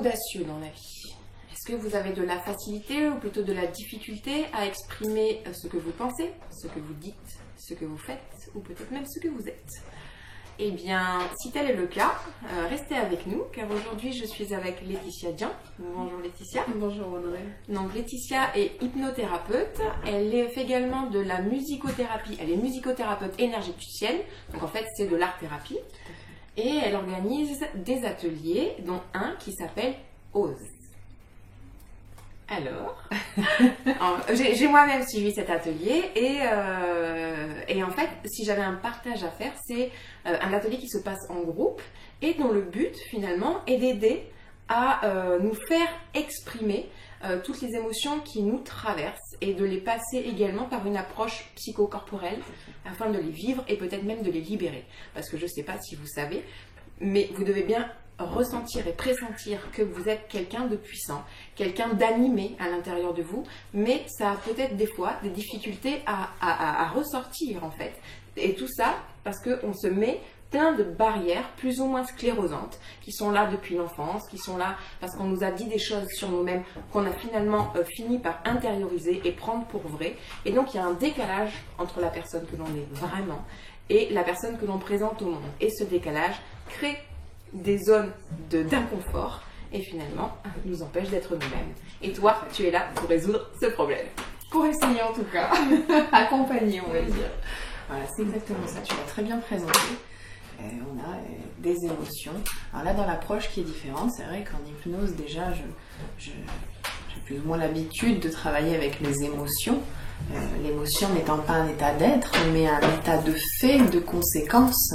audacieux dans la vie? Est-ce que vous avez de la facilité ou plutôt de la difficulté à exprimer ce que vous pensez, ce que vous dites, ce que vous faites ou peut-être même ce que vous êtes? Eh bien, si tel est le cas, restez avec nous car aujourd'hui je suis avec Laetitia Dian. Bonjour Laetitia. Bonjour Audrey. Donc Laetitia est hypnothérapeute, elle fait également de la musicothérapie, elle est musicothérapeute énergéticienne, donc en fait c'est de l'art-thérapie. Et elle organise des ateliers, dont un qui s'appelle Ose. Alors, j'ai moi-même suivi cet atelier et en fait, si j'avais un partage à faire, c'est un atelier qui se passe en groupe et dont le but finalement est d'aider à nous faire exprimer toutes les émotions qui nous traversent et de les passer également par une approche psychocorporelle afin de les vivre et peut-être même de les libérer. Parce que je ne sais pas si vous savez, mais vous devez bien ressentir et pressentir que vous êtes quelqu'un de puissant, quelqu'un d'animé à l'intérieur de vous, mais ça a peut-être des fois des difficultés à ressortir en fait. Et tout ça parce qu'on se met plein de barrières plus ou moins sclérosantes qui sont là depuis l'enfance, qui sont là parce qu'on nous a dit des choses sur nous-mêmes qu'on a finalement fini par intérioriser et prendre pour vrai. Et donc il y a un décalage entre la personne que l'on est vraiment et la personne que l'on présente au monde. Et ce décalage crée des zones d'inconfort et finalement nous empêche d'être nous-mêmes. Et toi, tu es là pour résoudre ce problème. Pour essayer en tout cas, accompagner on va dire. Voilà, c'est exactement ça, tu l'as très bien présenté. On a des émotions. Alors là, dans l'approche qui est différente, c'est vrai qu'en hypnose, déjà, j'ai plus ou moins l'habitude de travailler avec les émotions. L'émotion n'étant pas un état d'être, mais un état de fait, de conséquence,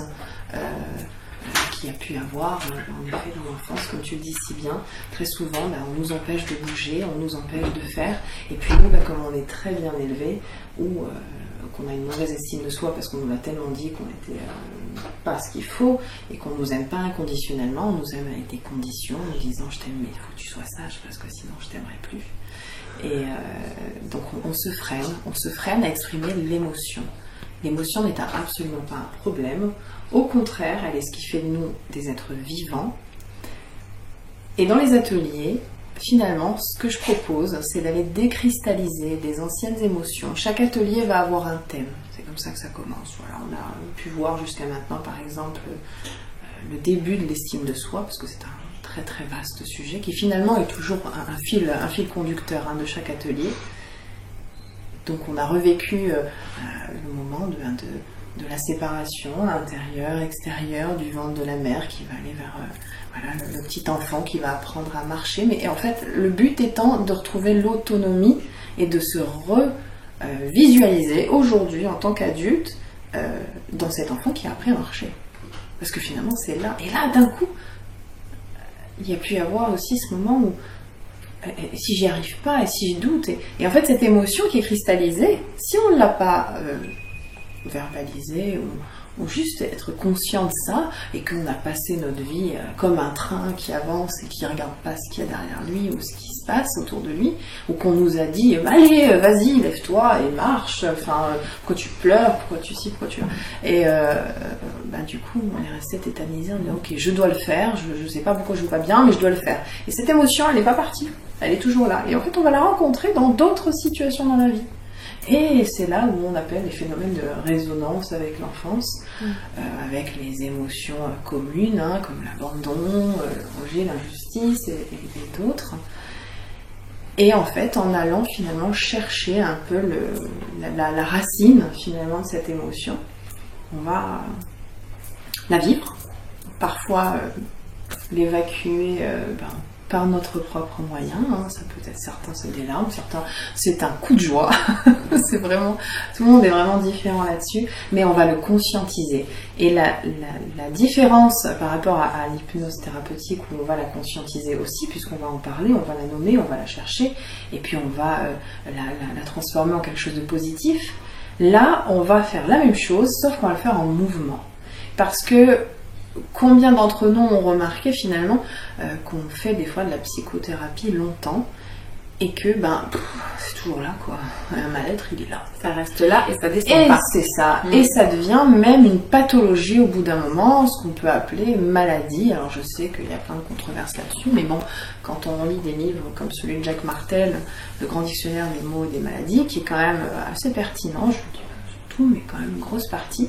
qui a pu avoir, en effet, dans l'enfance, comme tu le dis si bien. Très souvent, on nous empêche de bouger, on nous empêche de faire. Et puis nous, comme on est très bien élevé, ou qu'on a une mauvaise estime de soi parce qu'on nous l'a tellement dit qu'on n'était pas ce qu'il faut et qu'on ne nous aime pas inconditionnellement, on nous aime avec des conditions en nous disant je t'aime mais il faut que tu sois sage parce que sinon je t'aimerai plus. Et donc on se freine à exprimer l'émotion. L'émotion n'est absolument pas un problème, au contraire elle est ce qui fait de nous des êtres vivants. Et dans les ateliers, finalement, ce que je propose, c'est d'aller décristalliser des anciennes émotions. Chaque atelier va avoir un thème. C'est comme ça que ça commence. Voilà, on a pu voir jusqu'à maintenant, par exemple, le début de l'estime de soi, parce que c'est un très très vaste sujet, qui finalement est toujours un fil conducteur de chaque atelier. Donc on a revécu le moment de la séparation intérieure, extérieure, du ventre de la mère qui va aller vers le petit enfant qui va apprendre à marcher. Mais en fait, le but étant de retrouver l'autonomie et de se visualiser aujourd'hui en tant qu'adulte dans cet enfant qui a appris à marcher. Parce que finalement, c'est là. Et là, d'un coup, il y a pu y avoir aussi ce moment où si j'y arrive pas et si je doute. Et en fait, cette émotion qui est cristallisée, si on ne l'a pas verbaliser ou juste être conscient de ça et qu'on a passé notre vie comme un train qui avance et qui ne regarde pas ce qu'il y a derrière lui ou ce qui se passe autour de lui, ou qu'on nous a dit allez vas-y lève-toi et marche, pourquoi tu pleures, pourquoi tu ci, pourquoi tu là, et du coup on est resté tétanisé en disant ok je dois le faire, je ne sais pas pourquoi je ne vais pas bien mais je dois le faire, et cette émotion elle n'est pas partie, elle est toujours là, et en fait on va la rencontrer dans d'autres situations dans la vie. Et c'est là où on appelle les phénomènes de résonance avec l'enfance, avec les émotions communes, comme l'abandon, le rejet, l'injustice et d'autres. Et en fait, en allant finalement chercher un peu la racine finalement de cette émotion, on va la vivre, parfois l'évacuer par notre propre moyen, ça peut être certains c'est des larmes, certains c'est un coup de joie, c'est vraiment, tout le monde est vraiment différent là-dessus, mais on va le conscientiser. Et la différence par rapport à l'hypnose thérapeutique où on va la conscientiser aussi, puisqu'on va en parler, on va la nommer, on va la chercher, et puis on va la transformer en quelque chose de positif, là on va faire la même chose, sauf qu'on va le faire en mouvement. Parce que combien d'entre nous ont remarqué finalement qu'on fait des fois de la psychothérapie longtemps et que c'est toujours là quoi. Un mal-être, il est là. Ça reste là et ça descend Et pas. c'est ça. Et ça devient même une pathologie au bout d'un moment, ce qu'on peut appeler maladie. Alors je sais qu'il y a plein de controverses là-dessus, mais bon, quand on lit des livres comme celui de Jacques Martel, Le Grand Dictionnaire des mots et des maladies, qui est quand même assez pertinent, je dis pas tout, mais quand même une grosse partie,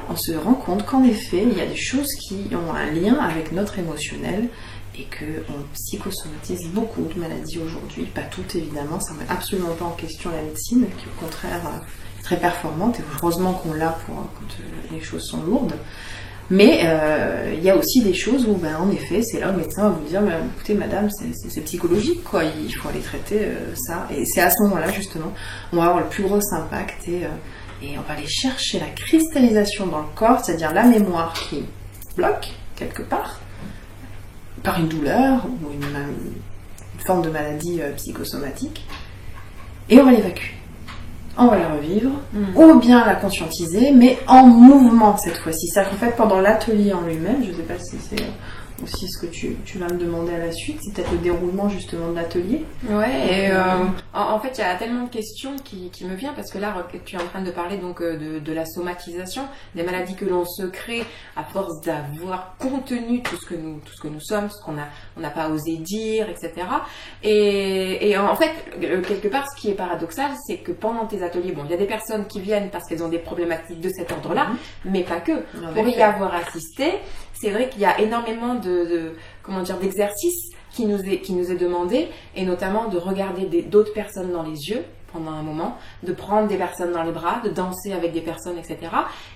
on se rend compte qu'en effet, il y a des choses qui ont un lien avec notre émotionnel, et qu'on psychosomatise beaucoup de maladies aujourd'hui, pas toutes évidemment, ça ne met absolument pas en question la médecine, qui au contraire est très performante, et heureusement qu'on l'a pour quand les choses sont lourdes. Mais il y a aussi des choses où, en effet, c'est là où le médecin va vous dire, écoutez madame, c'est psychologique, quoi, il faut aller traiter ça. Et c'est à ce moment-là, justement, on va avoir le plus gros impact, et on va aller chercher la cristallisation dans le corps, c'est-à-dire la mémoire qui bloque quelque part, par une douleur ou une forme de maladie psychosomatique, et on va l'évacuer. On va la revivre, ou bien la conscientiser, mais en mouvement cette fois-ci. C'est-à-dire qu'en fait, pendant l'atelier en lui-même, je ne sais pas si c'est aussi ce que tu vas me demander à la suite, c'est peut-être le déroulement justement de l'atelier. Ouais, et en fait, il y a tellement de questions qui me viennent, parce que là, tu es en train de parler donc de la somatisation, des maladies que l'on se crée à force d'avoir contenu tout ce que nous sommes, ce qu'on n'a pas osé dire, etc. Et en fait, quelque part, ce qui est paradoxal, c'est que pendant tes ateliers, il y a des personnes qui viennent parce qu'elles ont des problématiques de cet ordre-là, mais pas que. Pour y avoir assisté, c'est vrai qu'il y a énormément d'exercices qui nous est demandé, et notamment de regarder d'autres personnes dans les yeux pendant un moment, de prendre des personnes dans les bras, de danser avec des personnes, etc.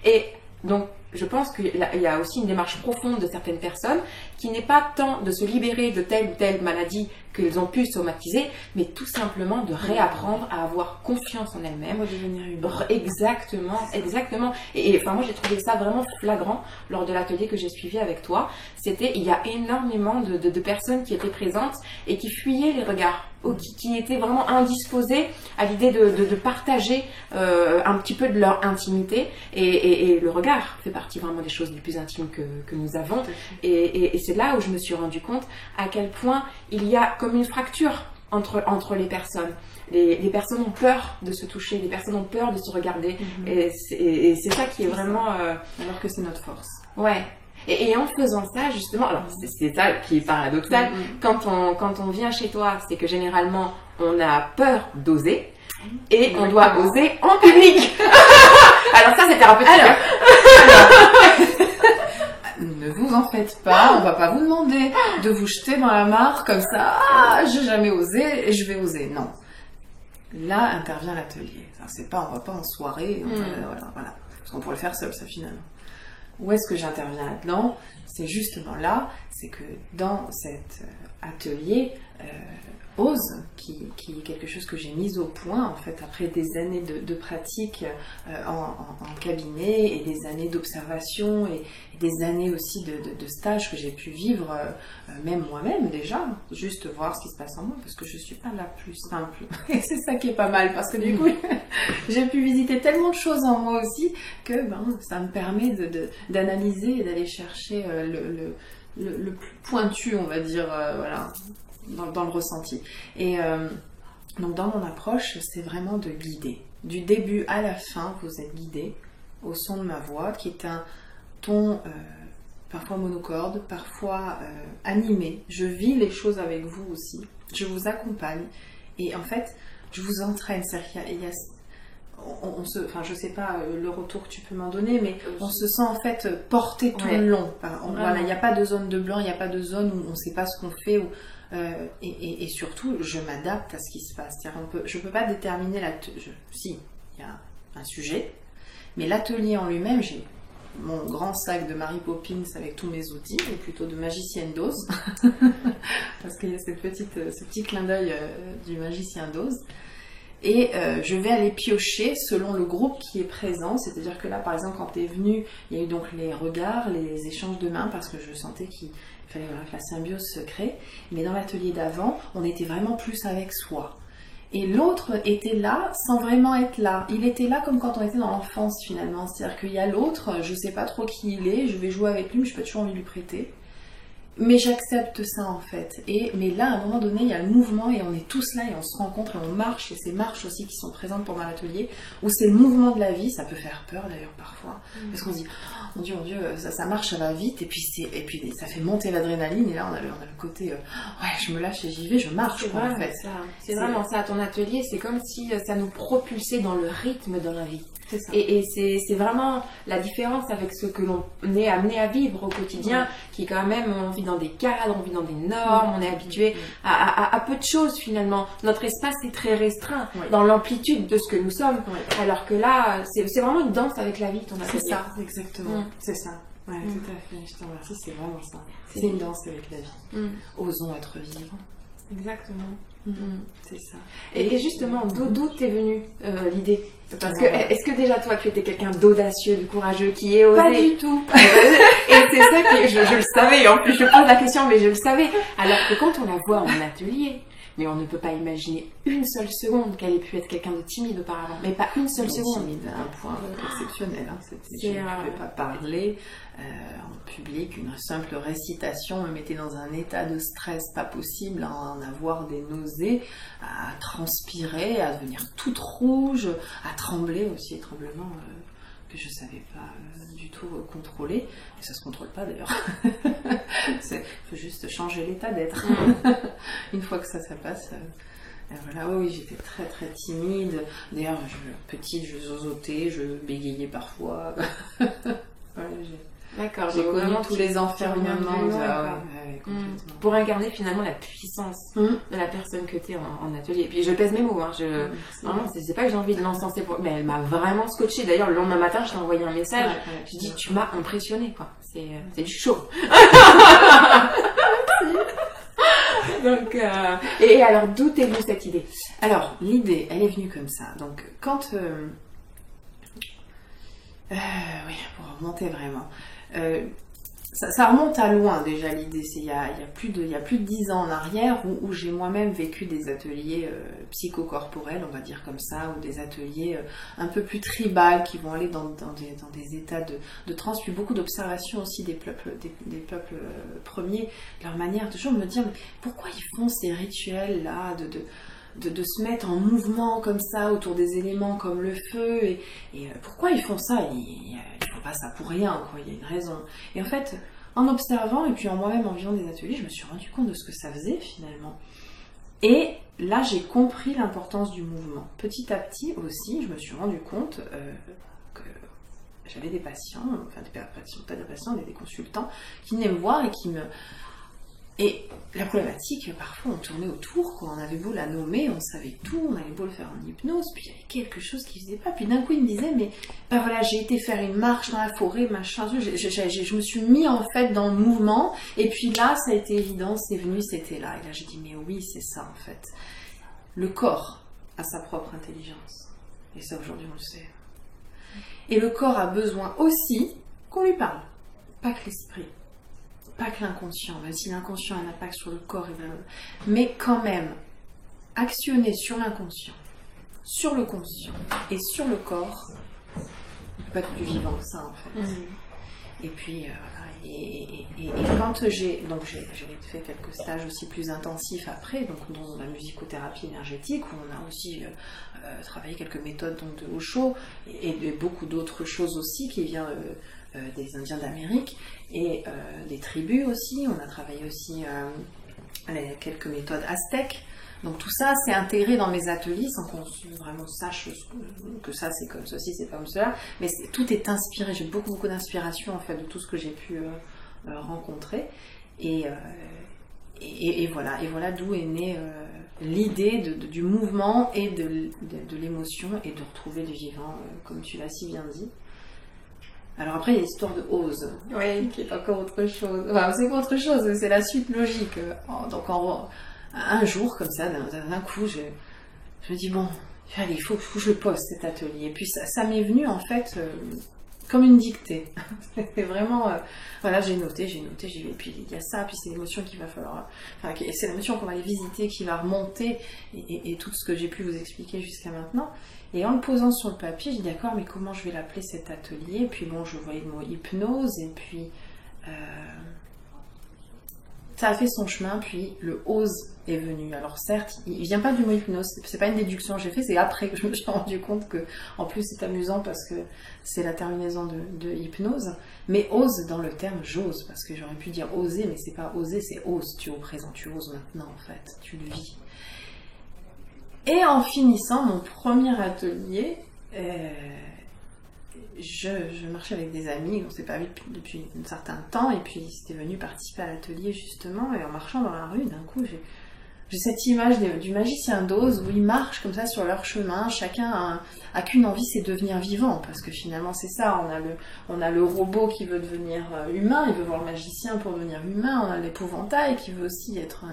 Et donc, je pense qu'il y a aussi une démarche profonde de certaines personnes qui n'est pas tant de se libérer de telle ou telle maladie qu'elles ont pu somatiser, mais tout simplement de réapprendre à avoir confiance en elles-mêmes. Exactement, exactement. Et moi j'ai trouvé ça vraiment flagrant lors de l'atelier que j'ai suivi avec toi. Il y a énormément de personnes qui étaient présentes et qui fuyaient les regards, ou qui étaient vraiment indisposées à l'idée de partager un petit peu de leur intimité, et le regard fait partie vraiment des choses les plus intimes que nous avons, et c'est là où je me suis rendu compte à quel point il y a comme une fracture entre les personnes. Les personnes ont peur de se toucher, les personnes ont peur de se regarder, et c'est ça qui est vraiment... Alors que c'est notre force. Ouais. Et en faisant ça, justement, alors c'est ça qui est paradoxal, quand on vient chez toi, c'est que généralement on a peur d'oser, et on doit oser en public. Alors ça c'est thérapeutique. Ne vous en faites pas, on va pas vous demander de vous jeter dans la mare comme ça, j'ai jamais osé et je vais oser. Non. Là intervient l'atelier. On va pas en soirée, voilà. Parce qu'on pourrait le faire seul, ça finalement. Où est-ce que j'interviens là-dedans? C'est justement là, c'est que dans cet atelier, Ose, qui est quelque chose que j'ai mis au point en fait après des années de pratique en cabinet, et des années d'observation, et des années aussi de stages que j'ai pu vivre même moi-même déjà, juste voir ce qui se passe en moi, parce que je suis pas la plus simple, et c'est ça qui est pas mal, parce que du coup j'ai pu visiter tellement de choses en moi aussi que ça me permet d'analyser et d'aller chercher le plus pointu, on va dire, voilà, dans le ressenti. Et donc dans mon approche, c'est vraiment de guider. Du début à la fin, vous êtes guidé au son de ma voix, qui est un ton parfois monocorde, parfois animé. Je vis les choses avec vous aussi. Je vous accompagne. Et en fait, je vous entraîne. Je sais pas le retour que tu peux m'en donner, mais on se sent en fait porté tout le long. Voilà, il n'y a pas de zone de blanc, il n'y a pas de zone où on ne sait pas ce qu'on fait. Et surtout, je m'adapte à ce qui se passe. Je ne peux pas déterminer si, il y a un sujet, mais l'atelier en lui-même, j'ai mon grand sac de Mary Poppins avec tous mes outils, ou plutôt de magicienne d'Oz, parce qu'il y a ce petit clin d'œil du magicien d'Oz. Et je vais aller piocher selon le groupe qui est présent, c'est-à-dire que là, par exemple, quand tu es venu, il y a eu donc les regards, les échanges de mains, parce que je sentais qu'il fallait que la symbiose se crée. Mais dans l'atelier d'avant, on était vraiment plus avec soi. Et l'autre était là sans vraiment être là. Il était là comme quand on était dans l'enfance finalement. C'est-à-dire qu'il y a l'autre, je ne sais pas trop qui il est, je vais jouer avec lui, mais je n'ai pas toujours envie de lui prêter. Mais j'accepte ça en fait. Mais là, à un moment donné, il y a le mouvement et on est tous là et on se rencontre et on marche. Et ces marches aussi qui sont présentes pendant l'atelier, où c'est le mouvement de la vie, ça peut faire peur d'ailleurs parfois. Parce qu'on se dit, oh, mon Dieu, ça marche, ça va vite. Et puis ça fait monter l'adrénaline. Et là, on a le côté, ouais, je me lâche et j'y vais, je marche. C'est quoi, en fait. C'est vraiment ça, ton atelier, c'est comme si ça nous propulsait dans le rythme de la vie. C'est ça. Et c'est vraiment la différence avec ce que l'on est amené à vivre au quotidien, qui quand même, on vit dans des cadres, on vit dans des normes, on est habitué à peu de choses finalement. Notre espace est très restreint dans l'amplitude de ce que nous sommes, alors que là, c'est vraiment une danse avec la vie, ton atelier. C'est ça, exactement. C'est ça. Ouais, tout à fait, je te remercie, c'est vraiment ça. C'est une danse avec la vie. Osons être vivants. Exactement. C'est ça. Et justement, d'où t'es venue l'idée? Parce que est-ce que déjà toi tu étais quelqu'un d'audacieux, de courageux, qui est osé? Pas du tout. Et c'est ça que je le savais. En plus je pose la question, mais je le savais. Alors que quand on la voit en atelier, mais on ne peut pas imaginer une seule seconde qu'elle ait pu être quelqu'un de timide auparavant. Mais pas une seule seconde. Timide à un point exceptionnel. Hein. Je ne pouvais pas parler en public. Une simple récitation me mettait dans un état de stress pas possible, à en avoir des nausées, à transpirer, à devenir toute rouge, à trembler aussi, tremblements que je ne savais pas du tout contrôler. Et ça ne se contrôle pas d'ailleurs. Il faut juste changer l'état d'être. Une fois que ça passe. Voilà, oui, j'étais très très timide. D'ailleurs, petite, je zozotais, je bégayais parfois. D'accord, j'ai connu tous les enfermements. Pour incarner finalement la puissance de la personne que tu es en atelier. Et puis je pèse mes mots, hein. Vraiment, c'est pas que j'ai envie de l'encenser, mais elle m'a vraiment scotché. D'ailleurs, le lendemain matin, je t'ai envoyé un message. Je dis, tu m'as impressionné, quoi. C'est du show. Donc, et alors, d'où t'es venue cette idée? Alors, l'idée, elle est venue comme ça. Donc, quand... oui, pour remonter vraiment. Ça remonte à loin déjà l'idée, c'est il y a plus de 10 ans en arrière où j'ai moi-même vécu des ateliers psychocorporels, on va dire comme ça, ou des ateliers un peu plus tribales qui vont aller dans des états de transe, puis beaucoup d'observations aussi des peuples premiers, leur manière toujours de me dire mais pourquoi ils font ces rituels là de se mettre en mouvement comme ça autour des éléments comme le feu et pourquoi ils font ça? Ils font pas ça pour rien, quoi. Il y a une raison. Et en fait, en observant et puis en moi-même en vivant des ateliers, je me suis rendu compte de ce que ça faisait finalement. Et là, j'ai compris l'importance du mouvement. Petit à petit aussi, je me suis rendu compte que j'avais des patients, enfin pas des patients, mais des consultants qui venaient me voir et qui me... Et la problématique, parfois on tournait autour, quoi. On avait beau la nommer, on savait tout, on avait beau le faire en hypnose, puis il y avait quelque chose qui ne faisait pas. Puis d'un coup il me disait, mais ben voilà, j'ai été faire une marche dans la forêt, machin, je me suis mis en fait dans le mouvement, et puis là ça a été évident, c'est venu, c'était là. Et là j'ai dit, mais oui, c'est ça en fait. Le corps a sa propre intelligence. Et ça aujourd'hui on le sait. Et le corps a besoin aussi qu'on lui parle, pas que l'esprit. Pas que l'inconscient, même si l'inconscient a un impact sur le corps, mais quand même, actionner sur l'inconscient, sur le conscient et sur le corps, il ne peut pas être plus vivant que ça en fait. Et puis, et quand j'ai fait quelques stages aussi plus intensifs après, donc dans la musicothérapie énergétique, où on a aussi travaillé quelques méthodes donc, de Osho et beaucoup d'autres choses aussi qui viennent des Indiens d'Amérique et des tribus aussi. On a travaillé aussi quelques méthodes aztèques. Donc tout ça, c'est intégré dans mes ateliers sans qu'on vraiment sache que ça c'est comme ceci, c'est comme cela. Mais tout est inspiré. J'ai beaucoup d'inspiration en fait de tout ce que j'ai pu rencontrer. Et voilà d'où est née l'idée du mouvement et de l'émotion et de retrouver le vivant, comme tu l'as si bien dit. Alors après, il y a l'histoire de Ose, qui est encore autre chose. Enfin, c'est pas autre chose, c'est la suite logique. Donc un jour, comme ça, d'un coup, je me dis, bon, allez, il faut que je le poste, cet atelier. Et puis ça m'est venu, en fait, comme une dictée. C'était vraiment... voilà, j'ai noté, j'y vais. Puis il y a ça, puis c'est l'émotion qu'il va falloir... Enfin, c'est l'émotion qu'on va aller visiter, qui va remonter, et tout ce que j'ai pu vous expliquer jusqu'à maintenant. Et en le posant sur le papier, j'ai dit d'accord, mais comment je vais l'appeler cet atelier? Et puis bon, je voyais le mot hypnose, et puis ça a fait son chemin, puis le ose est venu. Alors certes, il vient pas du mot hypnose, c'est pas une déduction que j'ai fait, c'est après que je me suis rendu compte que, en plus c'est amusant parce que c'est la terminaison de hypnose, mais ose dans le terme j'ose, parce que j'aurais pu dire oser, mais c'est pas oser, c'est ose, tu es au présent, tu oses maintenant en fait, tu le vis. Et en finissant mon premier atelier, je marchais avec des amis, on s'est pas vu depuis un certain temps, et puis ils étaient venus participer à l'atelier justement, et en marchant dans la rue, d'un coup, j'ai cette image du magicien d'Oz où ils marchent comme ça sur leur chemin, chacun a qu'une envie, c'est devenir vivant, parce que finalement c'est ça, on a le robot qui veut devenir humain, il veut voir le magicien pour devenir humain, on a l'épouvantail qui veut aussi être...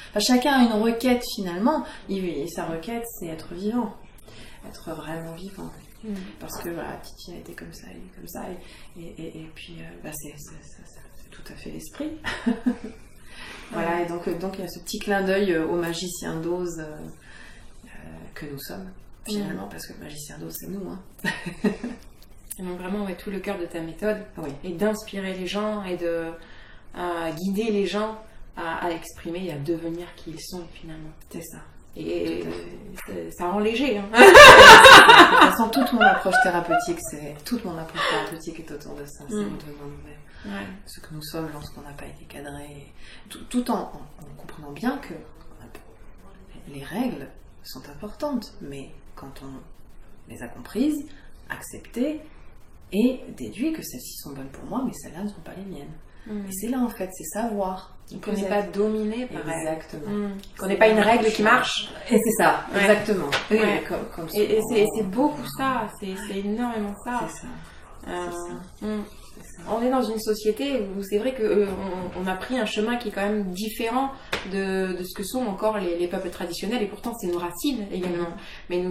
Enfin, chacun a une requête finalement, et sa requête c'est être vivant, être vraiment vivant. Parce que voilà, Titi a été comme ça, et puis c'est tout à fait l'esprit. Voilà, et donc il y a ce petit clin d'œil au magicien d'Oz que nous sommes, finalement, parce que le magicien d'Oz c'est nous. Hein. Et donc vraiment, tout le cœur de ta méthode est d'inspirer les gens et de guider les gens à exprimer et à devenir qui ils sont finalement. C'est ça. Et ça rend léger. Hein. De toute façon, toute mon approche thérapeutique est autour de ça. C'est de ce que nous sommes lorsqu'on n'a pas été cadré. Tout en comprenant bien que les règles sont importantes, mais quand on les a comprises, acceptées et déduit que celles-ci sont bonnes pour moi, mais celles-là ne sont pas les miennes. Et c'est là en fait, c'est savoir. Qu'on n'est pas dominé par elle. Exactement. Qu'on n'ait pas une règle qui marche. Et c'est ça, exactement. Oui, comme et c'est beaucoup ça, c'est énormément ça. C'est ça. On est dans une société où c'est vrai qu'on a pris un chemin qui est quand même différent de ce que sont encore les peuples traditionnels, et pourtant c'est nos racines également. Mais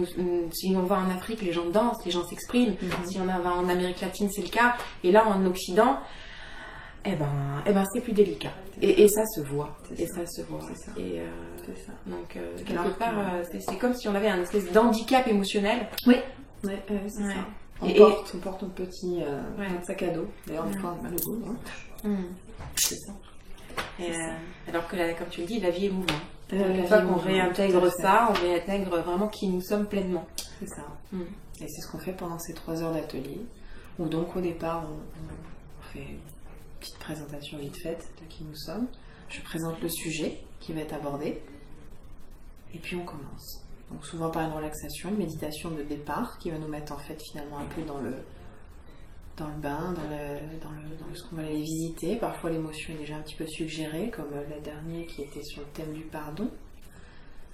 si on va en Afrique, les gens dansent, les gens s'expriment. Si on va en Amérique latine, c'est le cas. Et là, en Occident, c'est plus délicat. Et ça se voit. Et ça se voit. C'est ça. Et c'est ça. donc, quelque part, c'est comme si on avait un espèce d'handicap émotionnel. Oui, c'est ça. On porte un petit sac à dos. D'ailleurs, on prend mal au dos. C'est ça. Alors que, comme tu le dis, la vie est mouvement. Une fois qu'on réintègre ça, on réintègre vraiment qui nous sommes pleinement. C'est ça. Et c'est ce qu'on fait pendant ces 3 heures d'atelier, où donc au départ, on fait une petite présentation vite faite de qui nous sommes. Je présente le sujet qui va être abordé, et puis on commence. Donc souvent par une relaxation, une méditation de départ qui va nous mettre en fait finalement un peu dans le bain, dans ce qu'on va aller visiter. Parfois l'émotion est déjà un petit peu suggérée, comme la dernière qui était sur le thème du pardon.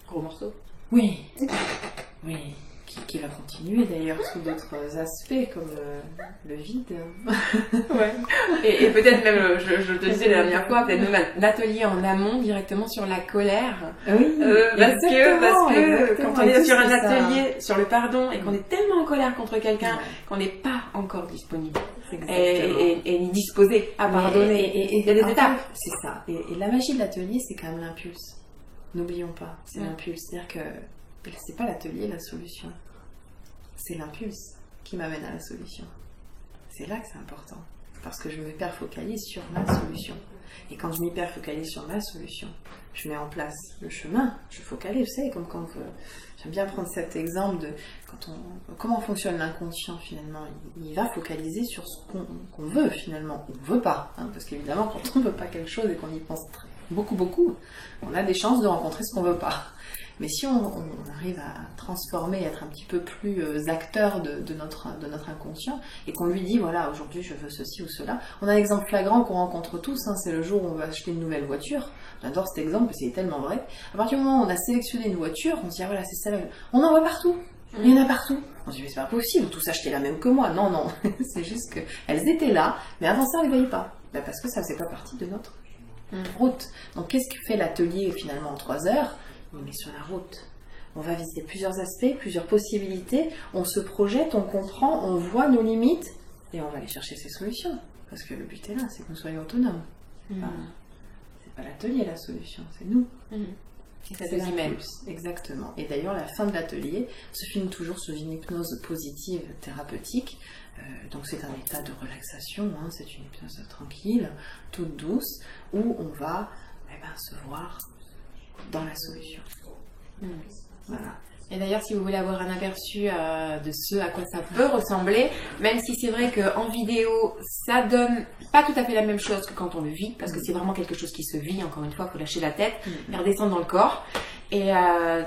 Gros morceau. Oui, qui va continuer d'ailleurs sous d'autres aspects comme le vide. Et peut-être même, je te disais la dernière fois, peut-être même un atelier en amont directement sur la colère. Oui, parce que quand on est sur un atelier sur le pardon et qu'on est tellement en colère contre quelqu'un qu'on n'est pas encore disponible et ni disposé à pardonner. Il y a des étapes. C'est ça. Et la magie de l'atelier, c'est quand même l'impulse. N'oublions pas, c'est l'impulse. C'est-à-dire que c'est pas l'atelier la solution, c'est l'impulse qui m'amène à la solution. C'est là que c'est important, parce que je m'hyper-focalise sur ma solution. Et quand je m'hyper-focalise sur ma solution, je mets en place le chemin, je focalise. Vous savez, comme quand j'aime bien prendre cet exemple de comment fonctionne l'inconscient finalement. Il va focaliser sur ce qu'on veut finalement, on ne veut pas, parce qu'évidemment quand on ne veut pas quelque chose et qu'on y pense beaucoup, on a des chances de rencontrer ce qu'on ne veut pas. Mais si on arrive à transformer, être un petit peu plus acteur de notre inconscient, et qu'on lui dit, voilà, aujourd'hui je veux ceci ou cela. On a un exemple flagrant qu'on rencontre tous, c'est le jour où on va acheter une nouvelle voiture. J'adore cet exemple parce qu'il est tellement vrai. À partir du moment où on a sélectionné une voiture, on se dit, ah, voilà, c'est ça, on en voit partout. Il y en a partout. On se dit, mais c'est pas possible, tous achetaient la même que moi. Non, c'est juste qu'elles étaient là, mais avant ça, on les voyait pas. Parce que ça faisait pas partie de notre route. Donc qu'est-ce que fait l'atelier finalement en 3 heures ? On est sur la route. On va visiter plusieurs aspects, plusieurs possibilités. On se projette, on comprend, on voit nos limites et on va aller chercher ces solutions. Parce que le but est là, c'est que nous soyons autonomes. C'est pas l'atelier la solution, c'est nous. C'est l'impulse, exactement. Et d'ailleurs, la fin de l'atelier se finit toujours sur une hypnose positive thérapeutique. Donc c'est un état de relaxation, c'est une hypnose tranquille, toute douce, où on va se voir dans la solution. Voilà. Et d'ailleurs, si vous voulez avoir un aperçu de ce à quoi ça peut ressembler, même si c'est vrai qu'en vidéo, ça donne pas tout à fait la même chose que quand on le vit, parce que c'est vraiment quelque chose qui se vit, encore une fois, il faut lâcher la tête, faire descendre dans le corps. Et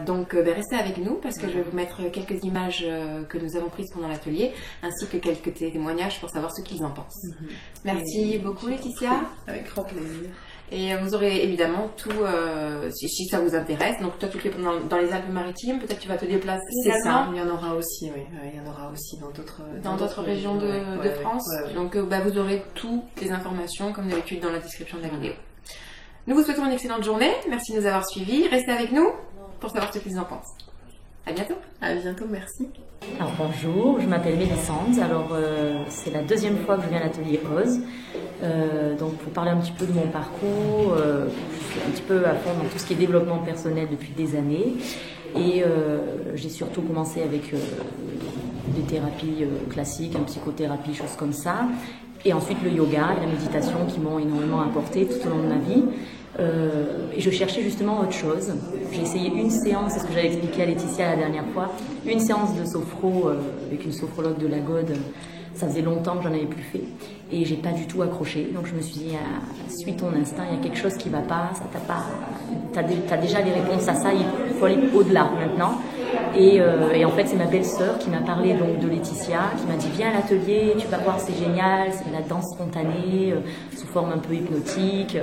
donc, restez avec nous, parce que je vais vous mettre quelques images que nous avons prises pendant l'atelier, ainsi que quelques témoignages pour savoir ce qu'ils en pensent. Merci beaucoup, Laetitia. Avec grand plaisir. Et vous aurez évidemment tout, si ça vous intéresse. Donc toi, tu fais dans les Alpes-Maritimes, peut-être tu vas te déplacer. C'est ça, il y en aura aussi, oui. Il y en aura aussi dans d'autres régions de France. Donc vous aurez toutes les informations, comme d'habitude, dans la description de la vidéo. Nous vous souhaitons une excellente journée. Merci de nous avoir suivis. Restez avec nous pour savoir ce qu'ils en pensent. À bientôt. À bientôt, merci. Alors bonjour, je m'appelle Mélissande. Alors c'est la deuxième fois que je viens à l'atelier Ose. Donc pour parler un petit peu de mon parcours, je suis un petit peu à fond dans tout ce qui est développement personnel depuis des années. Et j'ai surtout commencé avec des thérapies classiques, une psychothérapie, choses comme ça. Et ensuite le yoga et la méditation qui m'ont énormément apporté tout au long de ma vie. Et je cherchais justement autre chose. J'ai essayé une séance, c'est ce que j'avais expliqué à Laetitia la dernière fois, une séance de sophro avec une sophrologue de Lagode. Ça faisait longtemps que j'en avais plus fait et j'ai pas du tout accroché. Donc je me suis dit, suis ton instinct, il y a quelque chose qui va pas, ça t'a pas, t'as déjà les réponses à ça, il faut aller au-delà maintenant. Et en fait c'est ma belle-sœur qui m'a parlé donc de Laetitia, qui m'a dit viens à l'atelier, tu vas voir c'est génial, c'est de la danse spontanée, sous forme un peu hypnotique.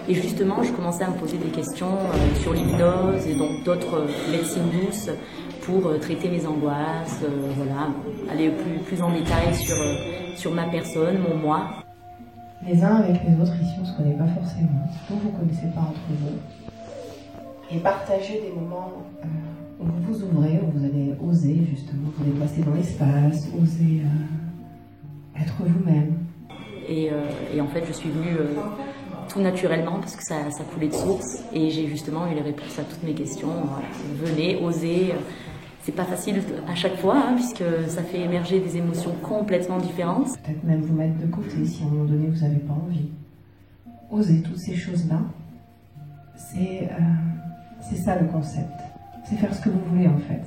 Et justement je commençais à me poser des questions sur l'hypnose et donc d'autres médecines douces pour traiter mes angoisses, voilà, aller plus en détail sur ma personne, mon moi. Les uns avec les autres, ici on ne se connaît pas forcément, vous ne vous connaissez pas entre vous. Et partagez des moments où vous vous ouvrez, où vous allez oser justement vous déplacer dans l'espace, oser être vous-même. Et en fait je suis venue tout naturellement parce que ça coulait de source et j'ai justement eu les réponses à toutes mes questions. Voilà. Venez, osez. C'est pas facile à chaque fois, hein, puisque ça fait émerger des émotions complètement différentes. Peut-être même vous mettre de côté si à un moment donné vous n'avez pas envie. Oser toutes ces choses-là, c'est ça le concept. C'est faire ce que vous voulez en fait.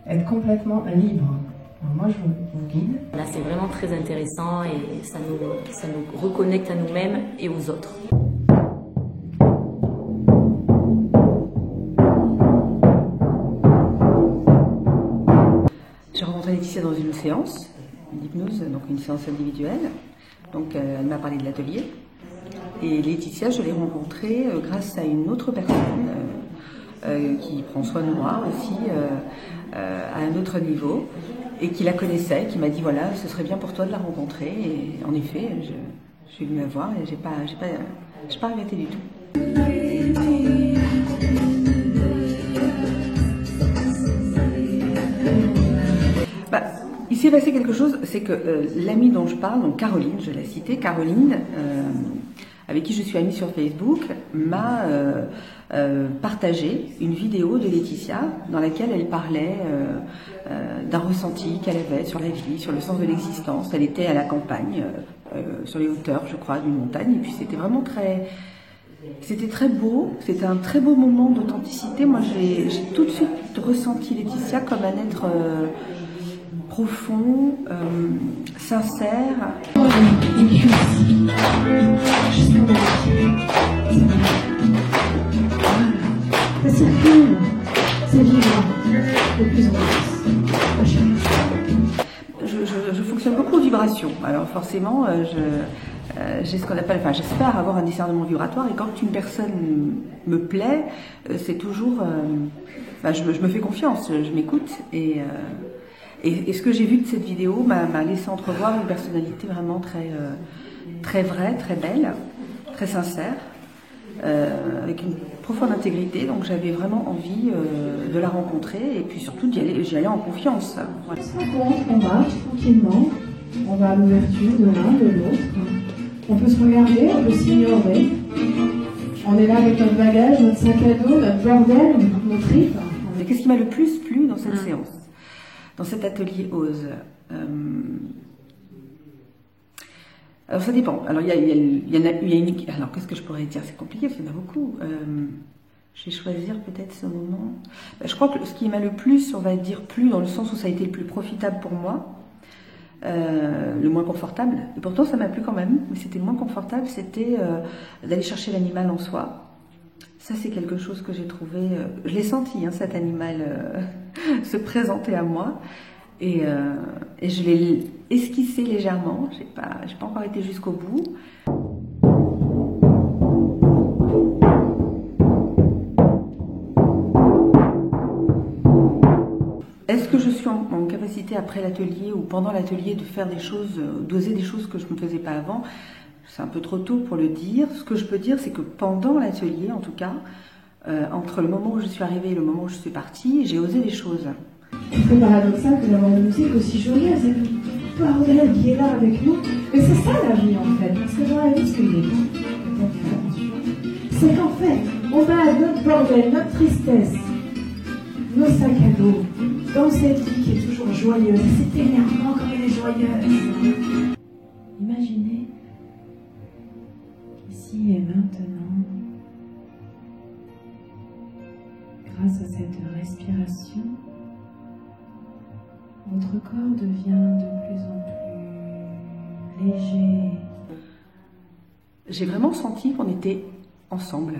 Être complètement libre. Alors moi je vous guide. Là c'est vraiment très intéressant et ça nous reconnecte à nous-mêmes et aux autres. Laetitia dans une séance d'hypnose, donc une séance individuelle. Donc elle m'a parlé de l'atelier. Et Laetitia, je l'ai rencontrée grâce à une autre personne qui prend soin de moi aussi à un autre niveau et qui la connaissait, qui m'a dit voilà, ce serait bien pour toi de la rencontrer. Et en effet, je suis venue la voir et j'ai pas regretté du tout. Il s'est passé quelque chose, c'est que l'amie dont je parle, donc Caroline, je l'ai citée, Caroline, avec qui je suis amie sur Facebook, m'a partagé une vidéo de Laetitia dans laquelle elle parlait d'un ressenti qu'elle avait sur la vie, sur le sens de l'existence. Elle était à la campagne, sur les hauteurs, je crois, d'une montagne, et puis c'était vraiment c'était très beau, c'était un très beau moment d'authenticité. Moi, j'ai tout de suite ressenti Laetitia comme un être profond, sincère. Ça circule, c'est vivant, de plus en plus. Je fonctionne beaucoup aux vibrations. Alors forcément, j'ai ce qu'on appelle, j'espère avoir un discernement vibratoire. Et quand une personne me plaît, c'est toujours, je me fais confiance, je m'écoute et ce que j'ai vu de cette vidéo m'a laissé entrevoir une personnalité vraiment très vraie, très belle, très sincère, avec une profonde intégrité. Donc j'avais vraiment envie de la rencontrer et puis surtout j'y allais en confiance. Voilà. On marche tranquillement, on va à l'ouverture de l'un, de l'autre. On peut se regarder, on peut s'ignorer. On est là avec notre bagage, notre sac à dos, notre bordel, nos tripes. Et qu'est-ce qui m'a le plus plu dans cette séance, dans cet atelier Ose? Alors ça dépend. Alors il y en a une. Alors qu'est-ce que je pourrais dire? C'est compliqué, parce qu'il y en a beaucoup. Je vais choisir peut-être ce moment. Je crois que ce qui m'a le plus, on va dire plus dans le sens où ça a été le plus profitable pour moi, le moins confortable. Et pourtant ça m'a plu quand même, mais c'était le moins confortable, c'était d'aller chercher l'animal en soi. Ça c'est quelque chose que j'ai trouvé. Je l'ai senti, hein, cet animal se présenter à moi. Et je l'ai esquissé légèrement, j'ai pas encore été jusqu'au bout. Est-ce que je suis en capacité après l'atelier ou pendant l'atelier de faire des choses, d'oser des choses que je ne faisais pas avant? C'est un peu trop tôt pour le dire. Ce que je peux dire, c'est que pendant l'atelier, en tout cas, entre le moment où je suis arrivée et le moment où je suis partie, j'ai osé des choses. C'est très paradoxal que d'avoir une musique aussi joyeuse et le bordel qui est là avec nous. Mais c'est ça la vie en fait, parce que dans la vie, ce qu'il est, c'est qu'en fait, on a notre bordel, notre tristesse, nos sacs à dos, dans cette vie qui est toujours joyeuse. C'est énervant quand elle est joyeuse. Imaginez, ici et maintenant, grâce à cette respiration, votre corps devient de plus en plus léger. J'ai vraiment senti qu'on était ensemble.